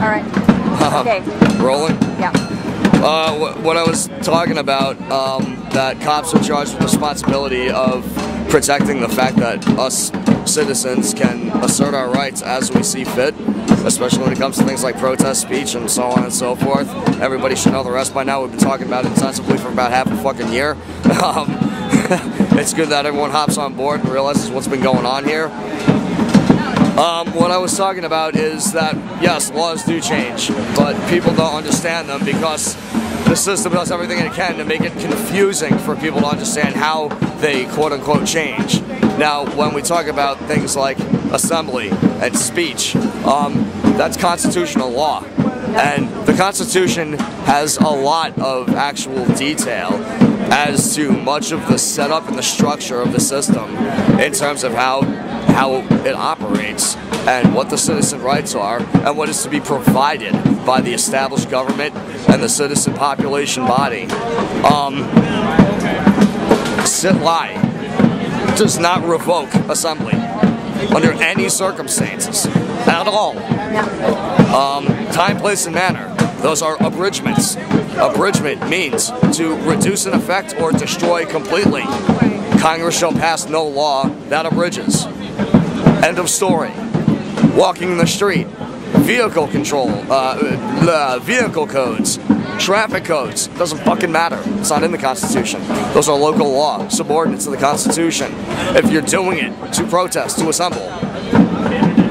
All right. Okay. Rolling? Yeah. What I was talking about, that cops are charged with the responsibility of protecting the fact that us citizens can assert our rights as we see fit, especially when it comes to things like protest speech and so on and so forth. Everybody should know the rest by now. We've been talking about it intensively for about half a fucking year. It's good that everyone hops on board and realizes what's been going on here. What I was talking about is that, yes, laws do change, but people don't understand them because the system does everything it can to make it confusing for people to understand how they quote-unquote change. Now, when we talk about things like assembly and speech, that's constitutional law. And the Constitution has a lot of actual detail as to much of the setup and the structure of the system in terms of how it operates and what the citizen rights are and what is to be provided by the established government and the citizen population body. Sit-lie does not revoke assembly under any circumstances at all. Time, place, and manner, those are abridgments. Abridgment means to reduce in effect or destroy completely. Congress shall pass no law that abridges. End of story. Walking in the street, vehicle control, vehicle codes, traffic codes, doesn't fucking matter. It's not in the Constitution. Those are local law, subordinate to the Constitution. If you're doing it to protest, to assemble,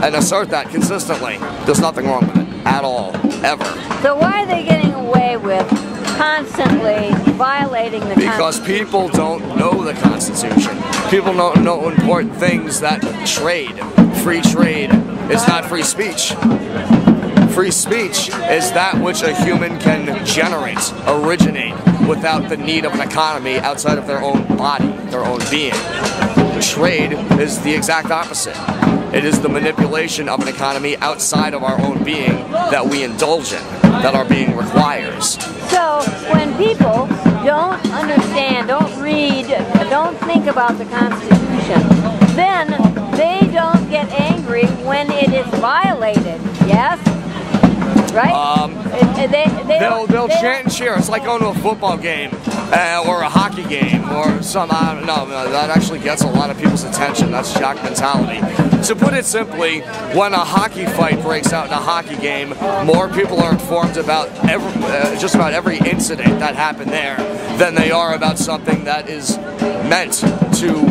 and assert that consistently, there's nothing wrong with it at all, ever. So why are they getting away with constantly violating the Constitution? Because people don't know the Constitution. People don't know important things that trade, free trade, is not free speech. Free speech is that which a human can generate, originate, without the need of an economy outside of their own body, their own being. Trade is the exact opposite. It is the manipulation of an economy outside of our own being that we indulge in, that our being requires. So, when people don't understand, don't read, don't think about the Constitution, then they don't get angry when it is violated, yes? Right? They'll chant and cheer. It's like going to a football game or a hockey game or some, I don't know, that actually gets a lot of people's attention. That's shock mentality. To put it simply, when a hockey fight breaks out in a hockey game, more people are informed about just about every incident that happened there than they are about something that is meant to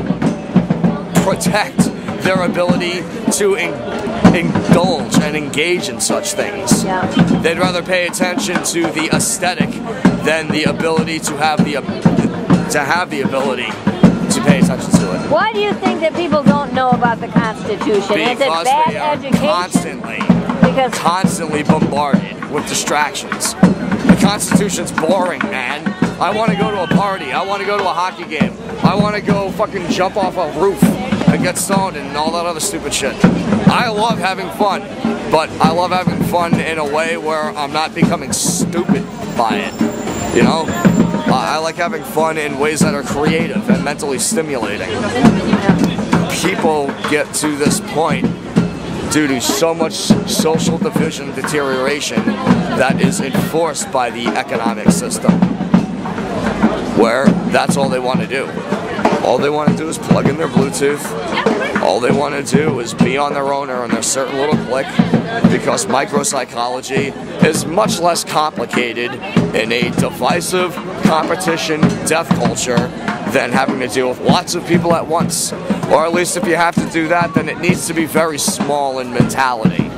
protect their ability to indulge and engage in such things. Yeah. They'd rather pay attention to the aesthetic than the ability to have the ability to pay attention to it. Why do you think that people don't know about the Constitution? Is it bad education? Constantly bombarded with distractions. The Constitution's boring, man. I want to go to a party. I want to go to a hockey game. I want to go fucking jump off a roof and get stoned and all that other stupid shit. I love having fun, but I love having fun in a way where I'm not becoming stupid by it. You know? I like having fun in ways that are creative and mentally stimulating. People get to this point due to so much social division and deterioration that is enforced by the economic system, where that's all they want to do. All they want to do is plug in their Bluetooth. All they want to do is be on their own or in their certain little clique, because micropsychology is much less complicated in a divisive competition death culture than having to deal with lots of people at once. Or at least if you have to do that, then it needs to be very small in mentality.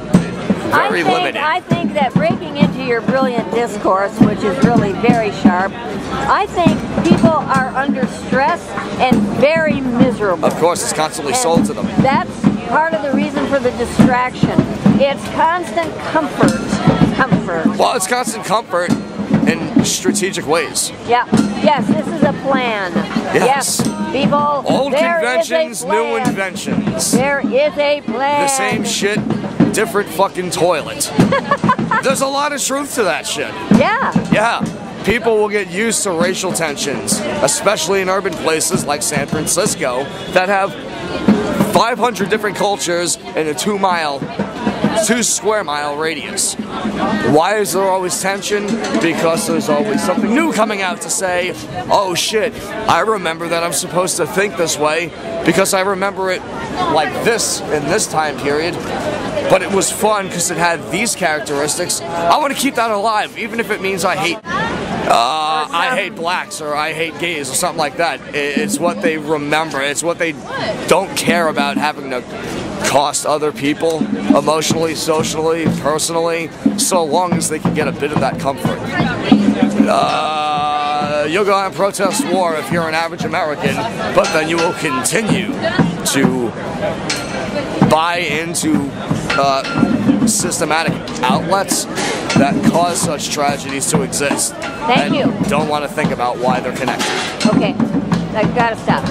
Very limited. I think that breaking into your brilliant discourse, which is really very sharp, I think people are under stress and very miserable. Of course, it's constantly sold to them. That's part of the reason for the distraction. It's constant comfort. Well, it's constant comfort in strategic ways. Yeah. Yes, this is a plan. Yes. People. Old conventions, new inventions. There is a plan. The same shit, different fucking toilet. There's a lot of truth to that shit. Yeah. Yeah. People will get used to racial tensions, especially in urban places like San Francisco that have 500 different cultures in a 2-mile 2 square mile radius. Why is there always tension? Because there's always something new coming out to say, oh shit, I remember that I'm supposed to think this way because I remember it like this in this time period, but it was fun because it had these characteristics. I want to keep that alive, even if it means I hate blacks or I hate gays or something like that. It's what they remember. It's what they don't care about having to cost other people emotionally, socially, personally, so long as they can get a bit of that comfort. You'll go out and protest war if you're an average American, but then you will continue to buy into systematic outlets that cause such tragedies to exist. Thank you. Don't want to think about why they're connected. Okay, I gotta stop.